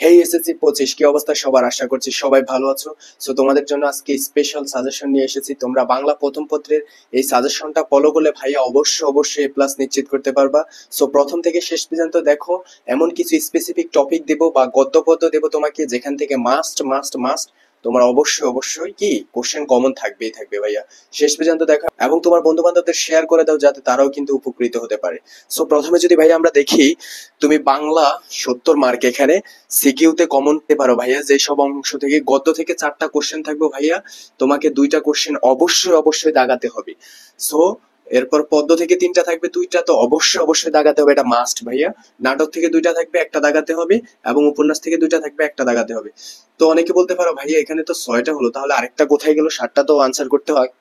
হেই SSC 25 কি অবস্থা সবার? আশা করছি সবাই ভালো আছো। সো তোমাদের জন্য আজকে স্পেশাল সাজেশন নিয়ে এসেছি। তোমরা বাংলা প্রথম পত্রের এই সাজেশনটা ফলো করলে ভাইয়া অবশ্যই এ প্লাস নিশ্চিত করতে পারবা। সো প্রথম থেকে শেষ পর্যন্ত দেখো, এমন কিছু স্পেসিফিক টপিক দেবো বা গদ্য পদ্য দেবো তোমাকে, যেখান থেকে মাস্ট মাস্ট মাস্ট তোমার অবশ্যই কি কোশ্চেন কমন থাকবেই থাকবে ভাইয়া। শেষ পর্যন্ত দেখা এবং তোমার বন্ধু বান্ধবদের শেয়ার করে দাও, যাতে তারাও কিন্তু উপকৃত হতে পারে। সো প্রথমে যদি ভাইয়া আমরা দেখি, তুমি বাংলা 70 মার্ক এখানে সিকিউতে কমন পেতে পারো ভাইয়া। যে সব অংশ থেকে গদ্য থেকে 4টা কোশ্চেন থাকবে ভাইয়া, তোমাকে 2টা কোশ্চেন অবশ্যই দাগাতে হবে। সো এরপর পদ্য থেকে 3টা থাকবে, 2টা তো অবশ্যই দাগাতে হবে, এটা মাস্ট ভাইয়া। নাটক থেকে 2টা থাকবে, একটা দাগাতে হবে, এবং উপন্যাস থেকে 2টা থাকবে, একটা দাগাতে হবে। তো অনেকে বলতে পারো ভাইয়া এখানে তো 6টা হলো, তাহলে আরেকটা কোথায় গেল? 7টা তো আনসার করতে হয়।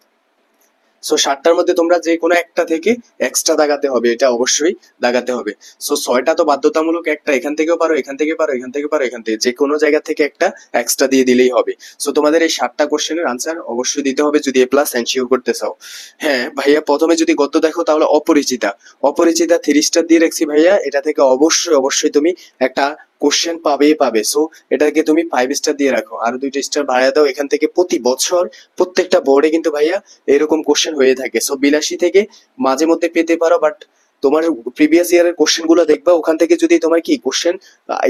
সো 7টার মধ্যে তোমরা যে কোনো একটা থেকে এক্সট্রা দাগাতে হবে, এটা অবশ্যই দাগাতে হবে। সো 6টা তো বাধ্যতামূলক, একটা এখান থেকেও পারো, এখান থেকে পারো, এখান থেকে পারো, এখান থেকে যে কোনো জায়গা থেকে একটা এক্সট্রা দিয়ে দিলেই হবে। সো তোমাদের এই 7টা কোশ্চেনের আনসার অবশ্যই দিতে হবে যদি এ প্লাস এনশিওর করতে চাও। হ্যাঁ ভাইয়া, প্রথমে যদি গদ্য দেখো তাহলে অপরিচিতা, অপরিচিতা 3 স্টার দিয়ে রাখছি ভাইয়া। এটা থেকে অবশ্যই তুমি একটা কোশ্চেন পাবে। সো এটাকে তুমি 5 স্টার দিয়ে রাখো, আর 2টা স্টার বাড়ায় দাও। এখান থেকে প্রতি বছর প্রত্যেকটা বোর্ডে কিন্তু ভাইয়া এরকম কোশ্চেন হয়ে থাকে। সো 82 থেকে মাঝে মধ্যে পেতে পারো, বাট তোমার প্রিভিয়াস ইয়ারের কোশ্চেন গুলো দেখবা, ওখান থেকে যদি তোমার কি কোশ্চেন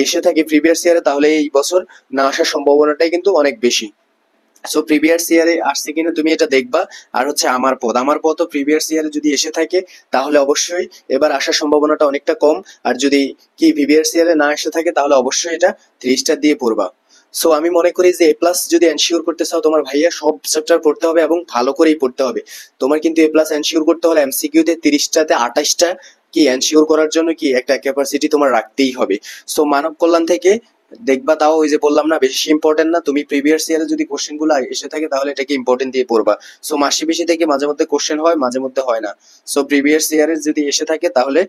এসে থাকে প্রিভিয়াস ইয়ারে, তাহলে এই বছর না আসার সম্ভাবনাটাই কিন্তু অনেক বেশি। সো প্রিভিয়াস ইয়ারে আসছে কিনা তুমি এটা দেখবা। আর হচ্ছে আমার পদ প্রিভিয়াস ইয়ারে যদি এসে থাকে, তাহলে অবশ্যই এবার আসার সম্ভাবনাটা অনেকটা কম। আর যদি কি প্রিভিয়াস ইয়ারে না এসে থাকে, তাহলে অবশ্যই এটা 3 স্টার দিয়ে পড়বা। সো আমি মনে করি যে এ প্লাস যদি এনশিওর করতে চাও, তোমার ভাইয়া সব চ্যাপ্টার পড়তে হবে এবং ভালো করেই পড়তে হবে। তোমার কিন্তু এ প্লাস এনশিওর করতে হলে এমসিকিউ তে 30টাতে 28টা কি এনশিওর করার জন্য কি একটা ক্যাপাসিটি তোমার রাখতেই হবে। সো মানব কল্যাণ থেকে দেখবা, তাও ওই যে বললাম না, বেশি ইম্পর্টেন্ট না। তুমি প্রিভিয়াস ইয়ারে যদি কোশ্চেন গুলো এসে থাকে, তাহলে এটাকে ইম্পর্টেন্ট দিয়ে পড়বা। সো মাসি বেশি থেকে মাঝে মধ্যে কোশ্চেন হয়, মাঝে মধ্যে হয় না। সো প্রিভিয়াস ইয়ারে যদি এসে থাকে, তাহলে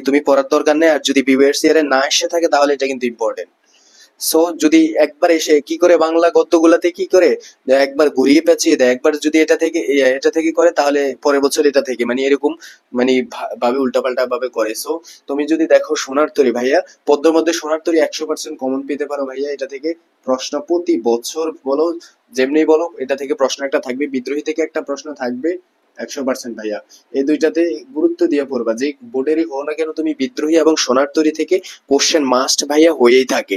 তুমি পড়ার দরকার নেই। আর যদি প্রিভিয়াস ইয়ারে না এসে থাকে, তাহলে এটা কিন্তু ইম্পর্টেন্ট। সো যদি একবার এসে কি করে বাংলা গদ্যগুলাতে কি করে একবার ঘুরিয়ে পেঁচিয়ে দেয়, একবার যদি এটা থেকে করে, তাহলে পরের বছর এটা থেকে মানে এরকম মানে ভাবে উল্টাপাল্টা ভাবে করে। সো তুমি যদি দেখো সোনার তরী ভাইয়া, পদ্মের মধ্যে সোনার তরী 100% কমন পেতে পারো ভাইয়া। এটা থেকে প্রশ্ন প্রতি বছর বলো, যেমনি বলো, এটা থেকে প্রশ্ন একটা থাকবে। বিদ্রোহী থেকে একটা প্রশ্ন থাকবে 100% ভাইয়া। এই দুইটাতে গুরুত্ব দিয়ে পড়বা, যে বোর্ডেরই হও না কেন তুমি, বিদ্রোহী এবং সোনার তরী থেকে কোশ্চেন মাস্ট ভাইয়া হয়েই থাকে।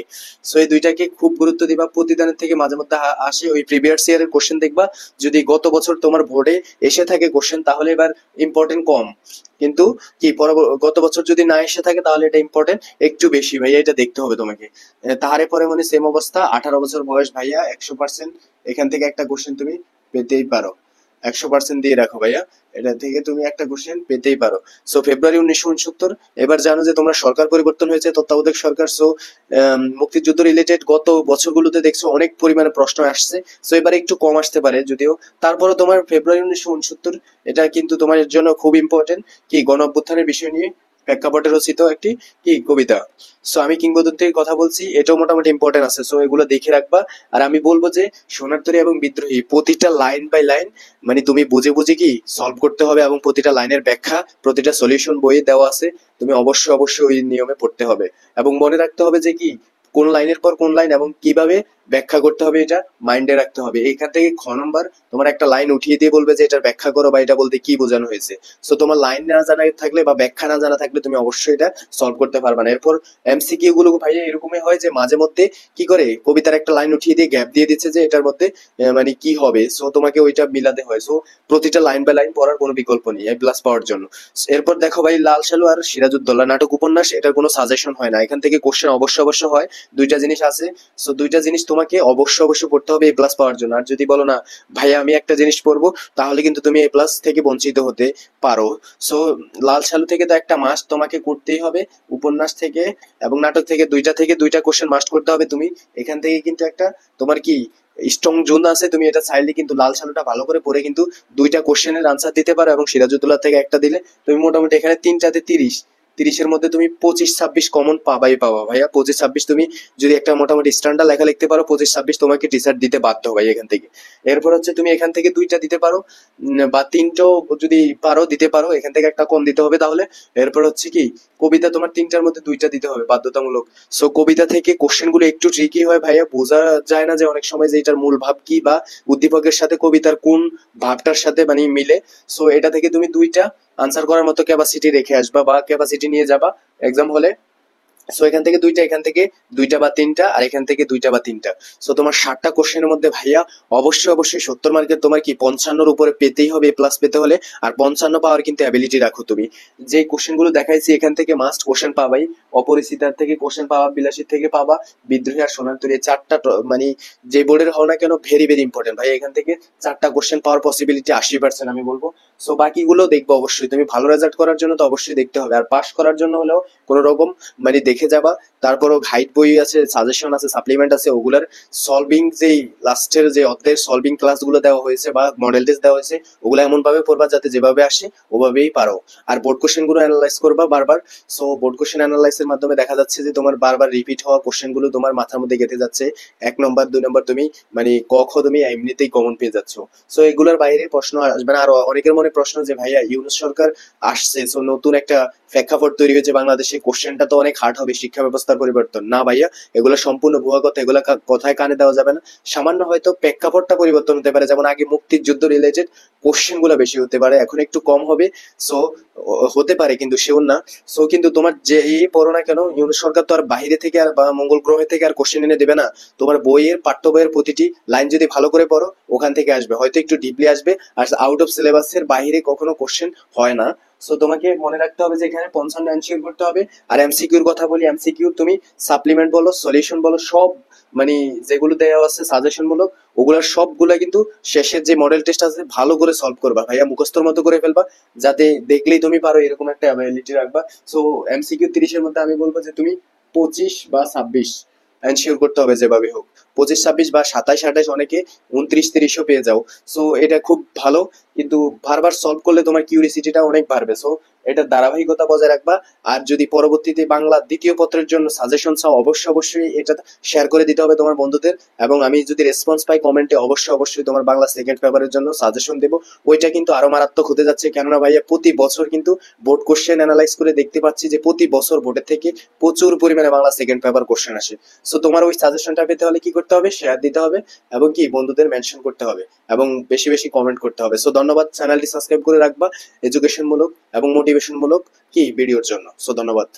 সো এই দুইটাকে খুব গুরুত্ব দিবা। প্রতিদানের থেকে মাঝে মধ্যে আসে ওই প্রিভিয়াস ইয়ারের কোশ্চেন দেখবা। যদি গত বছর তোমার বোর্ডে এসে থাকে কোশ্চেন, তাহলে এবার ইম্পর্টেন্ট কম। কিন্তু কি গত বছর যদি না এসে থাকে, তাহলে এটা ইম্পর্টেন্ট একটু বেশি ভাইয়া, এটা দেখতে হবে তোমাকে। তাহারে পরে মানে সেম অবস্থা, 18 বছর বয়স ভাইয়া, 100% এখান থেকে একটা কোশ্চেন তুমি পেতেই পারো। 100% দিয়ে রাখো ভাইয়া, এটা থেকে তুমি একটা কোশ্চেন পেতেই পারো। সো ফেব্রুয়ারি 1969, এবার জানো যে তোমরা সরকার পরিবর্তন হয়েছে, তত্ত্বাবধায়ক সরকার। সো মুক্তিযুদ্ধ রিলেটেড গত বছরগুলোতে দেখছো অনেক পরিমাণে প্রশ্ন আসছে। সো এবার একটু কম আসতে পারে যদিও, তারপরে তোমার ফেব্রুয়ারি 1969 এটা কিন্তু তোমার জন্য খুব ইম্পর্টেন্ট। কি গণ অভ্যুত্থানের বিষয় নিয়ে প্রেক্ষাপটে রচিত একটি কি কবিতা। সো আমি কিংবদন্তির কথা বলছি, এটাও মোটামুটি ইম্পর্টেন্ট আছে। সো এগুলো দেখে রাখবা। আর আমি বলবো যে সোনার তরী এবং বিদ্রোহী প্রতিটা লাইন বাই লাইন মানে তুমি বুঝে কি সলভ করতে হবে, এবং প্রতিটা লাইনের ব্যাখ্যা, প্রতিটা সলিউশন বইয়ে দেওয়া আছে। তুমি অবশ্যই ওই নিয়মে পড়তে হবে, এবং মনে রাখতে হবে যে কি কোন লাইনের পর কোন লাইন এবং কিভাবে ব্যাখ্যা করতে হবে, এটা মাইন্ডে রাখতে হবে। এইখান থেকে নম্বর তোমার একটা লাইন উঠিয়ে দিয়ে বলবে যে এটার ব্যাখ্যা করো, বা এটা বলতে কি বোঝানো হয়েছে। সো তোমার লাইন না জানা থাকলে বা ব্যাখ্যা না জানা থাকলে, তুমি অবশ্যই এটা সলভ করতে পারবে না। এরপর এমসিকিউ গুলো ভাইয়া এরকমই হয় যে মাঝে মধ্যে কি করে কবিতার একটা লাইন উঠিয়ে দিয়ে গ্যাপ দিয়ে দিচ্ছে যে এটার মধ্যে মানে কি হবে। সো তোমাকে ওইটা মিলাতে হয়। সো প্রতিটা লাইন বাই লাইন পড়ার কোনো বিকল্প নেই এ প্লাস পাওয়ার জন্য। এরপর দেখো ভাই, লাল সালু আর সিরাজউদ্দৌলা নাটক উপন্যাস, এটার কোনো সাজেশন হয় না। এখান থেকে কোশ্চেন অবশ্য হয়। 2টা জিনিস আছে। সো 2টা জিনিস তোমাকে অবশ্য পড়তে হবে এ প্লাস পাওয়ার জন্য। আর যদি বলো না ভাইয়া আমি একটা জিনিস পড়বো, তাহলে কিন্তু তুমি এ প্লাস থেকে বঞ্চিত হতে পারো। সো লাল সালু থেকে তো একটা মাস্ট তোমাকে করতেই হবে। উপন্যাস থেকে এবং নাটক থেকে 2টা কোশ্চেন মাস্ট করতে হবে। তুমি এখান থেকে কিন্তু একটা তোমার কি স্ট্রং জোন আছে, তুমি এটা চাইলে কিন্তু লাল সালুটা ভালো করে পড়ে কিন্তু 2টা কোশ্চেনের আনসার দিতে পারো, এবং সিরাজউদ্দৌলা থেকে একটা দিলে তুমি মোটামুটি এখানে 3টাতে 30 30-এর মধ্যে তুমি 25-26 কমন পাবাই পাবা ভাইয়া। 25-26 তুমি যদি একটা মোটামুটি স্ট্যান্ডার্ড লেখা লিখতে পারো, 25-26 তোমাকে টিচার দিতে বাধ্য ভাই এখান থেকে। এরপর হচ্ছে তুমি এখান থেকে 2টা দিতে পারো, বা 3টো যদি পারো দিতে পারো, এখান থেকে একটা কম দিতে হবে তাহলে। এরপর হচ্ছে কি, কবিতা তোমার 3টার মধ্যে 2টা দিতে হবে বাধ্যতামূলক। সো কবিতা থেকে কোশ্চেন গুলো একটু ট্রিকি হয় ভাইয়া, বোঝা যায় না যে অনেক সময় যে এটার মূল ভাব কি, বা উদ্দীপকের সাথে কবিতার কোন ভাবটার সাথে মানে মিলে। সো এটা থেকে তুমি 2টা আনসার করার মতো ক্যাপাসিটি রেখে আসবা, বা ক্যাপাসিটি নিয়ে যাবা এক্সাম হলে। সো এখান থেকে 2টা, এখান থেকে 2টা বা 3টা, আর এখান থেকে 2টা বা 3টা। সো তোমার 60টা কোশ্চেনের মধ্যে ভাইয়া অবশ্যই 70 মার্কের তোমার কি 55-র উপরে পেতেই হবে প্লাস পেতে হলে। আর 55 পাওয়ার কিন্তু অ্যাবিলিটি রাখো তুমি। যে কোশ্চেন গুলো দেখাইছি এখান থেকে মাস্ট কোশ্চেন পাবাই। অপরিচিতার থেকে কোশ্চেন পাবা, বিলাসীর থেকে পাবা, বিদ্রোহী আর সোনারতরী, 4টা মানে যে বোর্ডের হও না কেন ভেরি ভেরি ইম্পর্টেন্ট ভাই। এখান থেকে 4টা কোশ্চেন পাওয়ার পসিবিলিটি 80% আমি বলবো। সো বাকিগুলো দেখবো অবশ্যই, তুমি ভালো রেজাল্ট করার জন্য তো অবশ্যই দেখতে হবে, আর পাস করার জন্য হলেও কোনো রকম মানে দেখে যাবা। তারপরও গাইড বই আছে, সাজেশন আছে, সাপ্লিমেন্ট আছে, ওগুলার সলভিং যেই লাস্টের যে অধ্যায়ের সলভিং ক্লাসগুলো দেওয়া হয়েছে বা মডেল টেস্ট দেওয়া হয়েছে, ওগুলো এমন ভাবে পড়বা যাতে যেভাবে আসে ওভাবেই পারো। আর বোর্ড কোশ্চেন গুলো অ্যানালাইজ করবা বারবার। সো বোর্ড কোশ্চেন অ্যানালাইসের মাধ্যমে দেখা যাচ্ছে যে তোমার বারবার রিপিট হওয়া কোশ্চেন গুলো তোমার মাথার মধ্যে গেঁথে যাচ্ছে। 1 নম্বর 2 নম্বর তুমি মানে ক খ তুমি এমনিতেই কমন পেয়ে যাচ্ছ। সো এগুলোর বাইরে প্রশ্ন আসবে না। আর অনেকের মনে প্রশ্ন যে ভাইয়া ইউনূস সরকার আসছে, সো নতুন একটা প্রেক্ষাপট তৈরি হয়েছে বাংলাদেশে, কোশ্চেনটা তো অনেক হার্ড হবে, শিক্ষা ব্যবস্থার পরিবর্তন না ভাইয়া। এগুলো সম্পূর্ণ ভুয়া কথা, এগুলো কথায় কানে দেওয়া যাবে না। সামান্য হয়তো প্রেক্ষাপটটা পরিবর্তন হতে পারে, যেমন আগে মুক্তির যুদ্ধ রিলেটেড কোশ্চেন গুলো বেশি হতে পারে, এখন একটু কম হবে। সো হতে পারে কিন্তু শিওর না। সো কিন্তু তোমার যে এই পড়ো না কেন, ইউনূস সরকার তো আর বাইরে থেকে আর বা মঙ্গল গ্রহ থেকে আর কোশ্চেন এনে দেবে না। তোমার বইয়ের পাঠ্য বইয়ের প্রতিটি লাইন যদি ভালো করে পড়ো ওখান থেকে আসবে, হয়তো একটু ডিপলি আসবে। আর আউট অফ সিলেবাসের বাইরে কখনো কোশ্চেন হয় না। সো তোমাকে মনে রাখতে হবে যে এখানে 55 এনশিওর করতে হবে। আর এমসিকিউর কথা বলি, এমসিকিউ তুমি সাপ্লিমেন্ট বলো, সলিউশন বলো, সব মানে যেগুলো দেওয়া আছে সাজেশন মূলক, ওগুলার সবগুলা কিন্তু শেষের যে মডেল টেস্ট আছে ভালো করে সলভ করবা ভাইয়া, মুখস্থর মতো করে ফেলবা, যাতে দেখলেই তুমি পারো এরকম একটা অ্যাবিলিটি রাখবা। সো এমসিকিউ 30-এর মধ্যে আমি বলবো যে তুমি 25 বা 26 এনশিওর করতে হবে যেভাবে হোক। 25-26 বা 27-28, অনেকে 29-30ও পেয়ে যাও। সো এটা খুব ভালো, কিন্তু বারবার সলভ করলে তোমার কিউরিসিটিটা অনেক বাড়বে। সো এটা ধারাবাহিকতা বজায় রাখবা। আর যদি পরবর্তীতে বাংলা দ্বিতীয় পত্রের জন্য সাজেশন চাও, অবশ্যই এটা শেয়ার করে দিতে হবে তোমার বন্ধুদের। এবং আমি যদি রেসপন্স পাই কমেন্টে, অবশ্যই তোমার বাংলা সেকেন্ড পেপারের জন্য সাজেশন দেবো। ওইটা কিন্তু আরো মারাত্মক হতে যাচ্ছে, কেননা ভাইয়া প্রতি বছর কিন্তু বোর্ড কোশ্চেন অ্যানালাইজ করে দেখতে পাচ্ছি যে প্রতি বছর বোর্ডের থেকে প্রচুর পরিমাণে বাংলা সেকেন্ড পেপার কোশ্চেন আসে। সো তোমার ওই সাজেশনটা পেতে হলে কি করতে হবে, শেয়ার দিতে হবে, এবং কি বন্ধুদের মেনশন করতে হবে, এবং বেশি বেশি কমেন্ট করতে হবে। সো ধন্যবাদ, চ্যানেলটি সাবস্ক্রাইব করে রাখবা এডুকেশন মূলক এবং মোটিভেশন মূলক কি ভিডিওর জন্য। সো ধন্যবাদ।